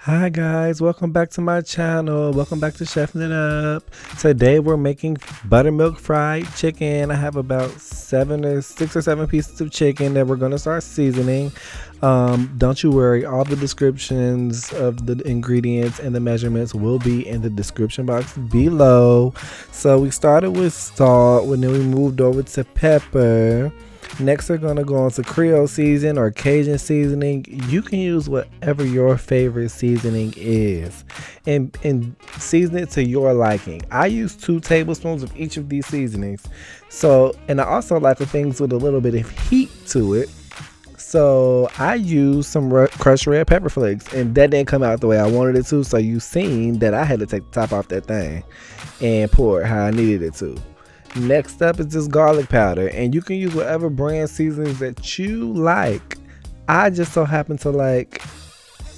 Hi guys, welcome back to my channel. Welcome back to Chefing It Up. Today we're making buttermilk fried chicken. I have about 6 or 7 pieces of chicken that we're gonna start seasoning. Don't you worry, all the descriptions of the ingredients and the measurements will be in the description box below. So we started with salt, and then we moved over to pepper. Next, we're going to go on to Creole season or Cajun seasoning. You can use whatever your favorite seasoning is and season it to your liking. I use 2 tablespoons of each of these seasonings. And I also like the things with a little bit of heat to it. So I used some crushed red pepper flakes, and that didn't come out the way I wanted it to. So you seen that I had to take the top off that thing and pour it how I needed it to. Next up is this garlic powder, and you can use whatever brand seasonings that you like. I just so happen to like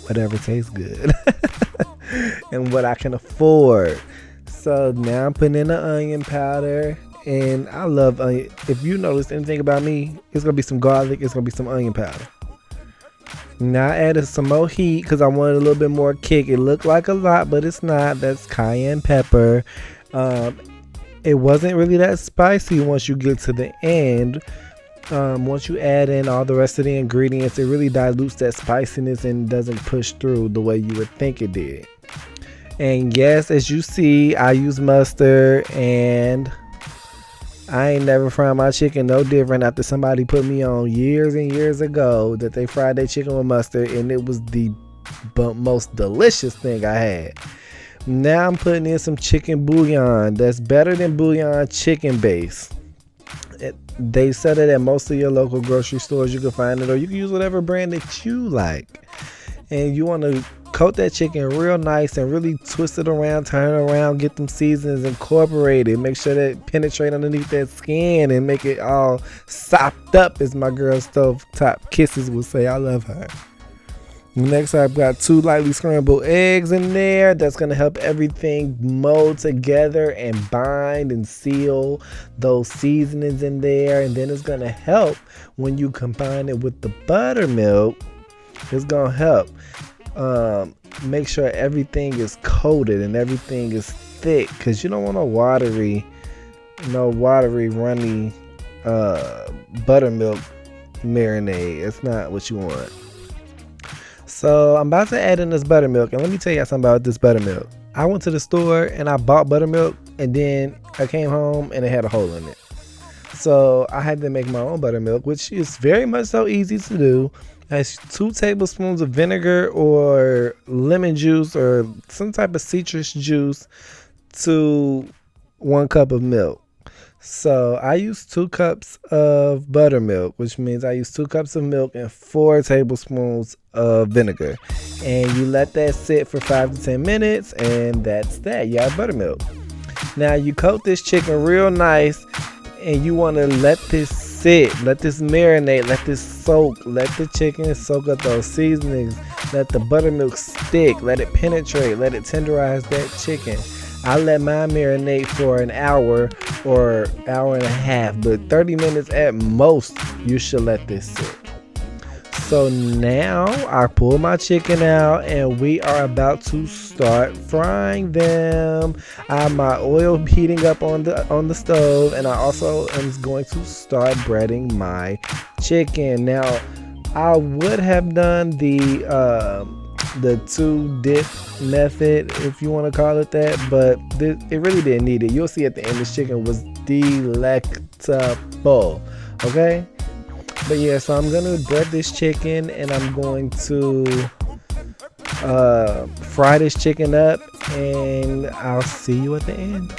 whatever tastes good and what I can afford. So now I'm putting in the onion powder, and I love onion. If you notice anything about me, it's gonna be some garlic, it's gonna be some onion powder. Now I added some more heat because I wanted a little bit more kick. It looked like a lot, but it's not. That's cayenne pepper. It wasn't really that spicy once you get to the end. Once you add in all the rest of the ingredients, it really dilutes that spiciness and doesn't push through the way you would think it did. And yes, as you see, I use mustard, and I ain't never found my chicken no different after somebody put me on years and years ago that they fried their chicken with mustard, and it was the most delicious thing I had. Now I'm putting in some chicken bouillon. That's better than bouillon chicken base. They sell it at most of your local grocery stores. You can find it, or you can use whatever brand that you like. And you want to coat that chicken real nice and really twist it around, turn it around, get them seasonings incorporated. Make sure that penetrate underneath that skin and make it all sopped up, as my girl Stovetop Kisses would say. I love her. Next, I've got 2 lightly scrambled eggs in there. That's going to help everything mold together and bind and seal those seasonings in there. And then it's going to help when you combine it with the buttermilk. It's going to help make sure everything is coated and everything is thick, because you don't want no watery, runny buttermilk marinade. It's not what you want. So I'm about to add in this buttermilk, and let me tell you something about this buttermilk. I went to the store and I bought buttermilk, and then I came home and it had a hole in it. So I had to make my own buttermilk, which is very much so easy to do. It's 2 tablespoons of vinegar or lemon juice or some type of citrus juice to 1 cup of milk. So I use 2 cups of buttermilk, which means I use 2 cups of milk and 4 tablespoons of vinegar. And you let that sit for 5 to 10 minutes, and that's that. You have buttermilk. Now you coat this chicken real nice, and you want to let this sit, let this marinate, let this soak, let the chicken soak up those seasonings, let the buttermilk stick, let it penetrate, let it tenderize that chicken. I let mine marinate for an hour or hour and a half, but 30 minutes at most, you should let this sit. So now I pull my chicken out, and we are about to start frying them. I have my oil heating up on the stove, and I also am going to start breading my chicken. Now I would have done the 2-dip method, if you want to call it that, but it really didn't need it. You'll see at the end this chicken was delectable. Okay, but yeah, so I'm gonna bread this chicken, and I'm going to fry this chicken up, and I'll see you at the end.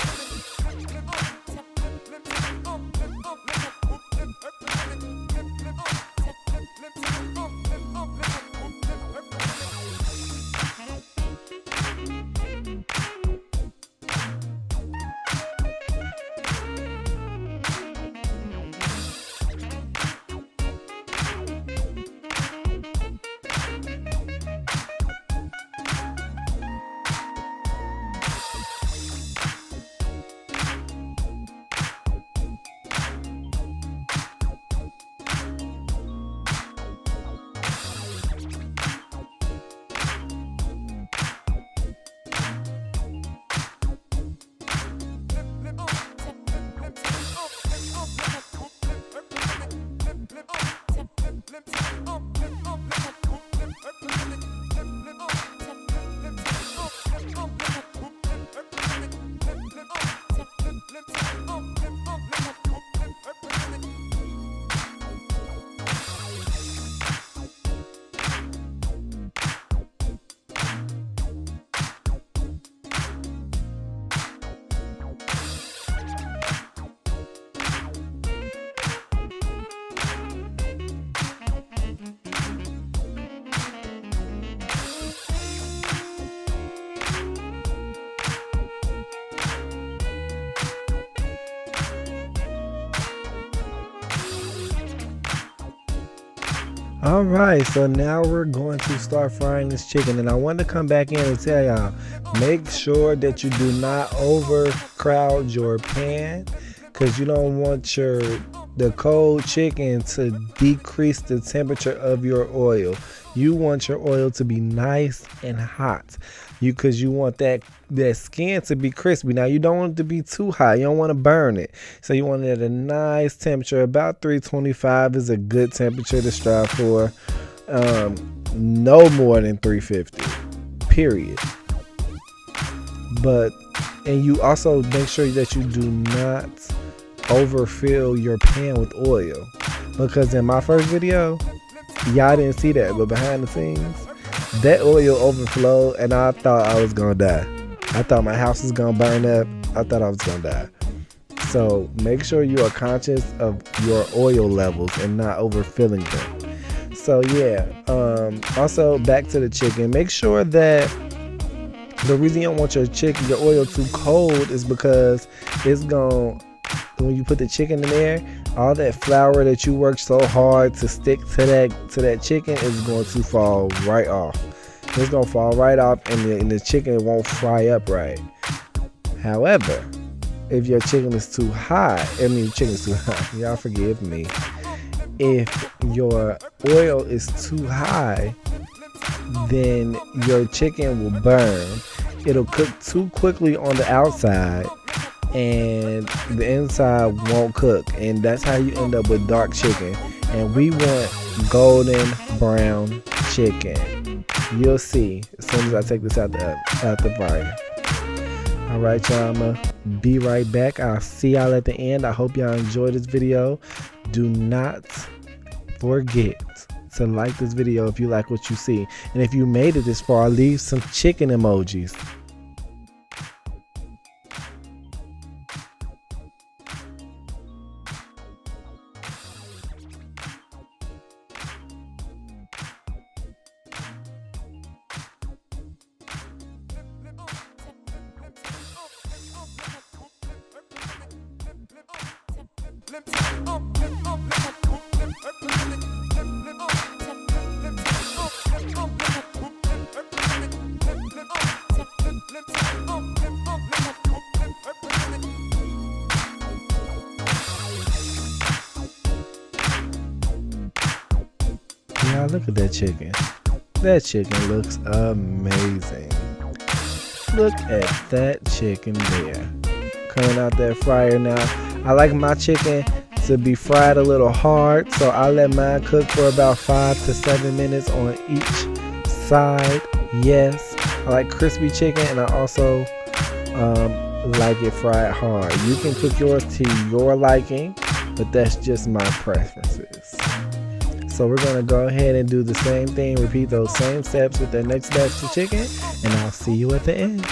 All right, so now we're going to start frying this chicken, and I want to come back in and tell y'all, make sure that you do not overcrowd your pan, because you don't want the cold chicken to decrease the temperature of your oil. You want your oil to be nice and hot, because you want that skin to be crispy. Now you don't want it to be too hot. You don't want to burn it. So you want it at a nice temperature. About 325 is a good temperature to strive for. No more than 350. Period. And you also make sure that you do not overfill your pan with oil, because in my first video y'all didn't see that, but behind the scenes that oil overflowed and I thought I was gonna die. I thought my house was gonna burn up. I thought I was gonna die. So make sure you are conscious of your oil levels and not overfilling them. So yeah, also back to the chicken, make sure that the reason you don't want your oil too cold is because it's gonna, when you put the chicken in there, all that flour that you worked so hard to stick to that chicken is going to fall right off. It's gonna fall right off, and the chicken won't fry up right. However, if your chicken is too high, y'all forgive me. If your oil is too high, then your chicken will burn. It'll cook too quickly on the outside, and the inside won't cook, and that's how you end up with dark chicken. And we want golden brown chicken. You'll see as soon as I take this out the fryer. All right, y'all, I'm gonna be right back. I'll see y'all at the end. I hope y'all enjoyed this video. Do not forget to like this video if you like what you see, and if you made it this far, leave some chicken emojis. Y'all, look at that chicken. That chicken looks amazing. Look at that chicken there. Coming out that fryer now. I like my chicken to be fried a little hard, so I let mine cook for about 5 to 7 minutes on each side. Yes, I like crispy chicken, and I also like it fried hard. You can cook yours to your liking, but that's just my preferences. So we're going to go ahead and do the same thing, repeat those same steps with the next batch of chicken, and I'll see you at the end.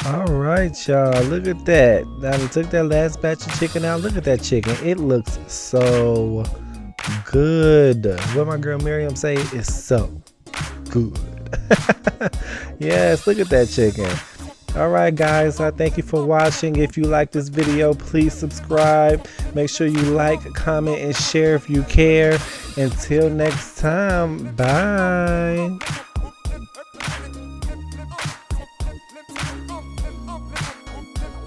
All right, y'all, look at that. Now we took that last batch of chicken out. Look at that chicken. It looks so good. What my girl Miriam say is so good. Yes, look at that chicken. All right, guys, I thank you for watching. If you like this video, please subscribe. Make sure you like, comment, and share if you care. Until next time, bye.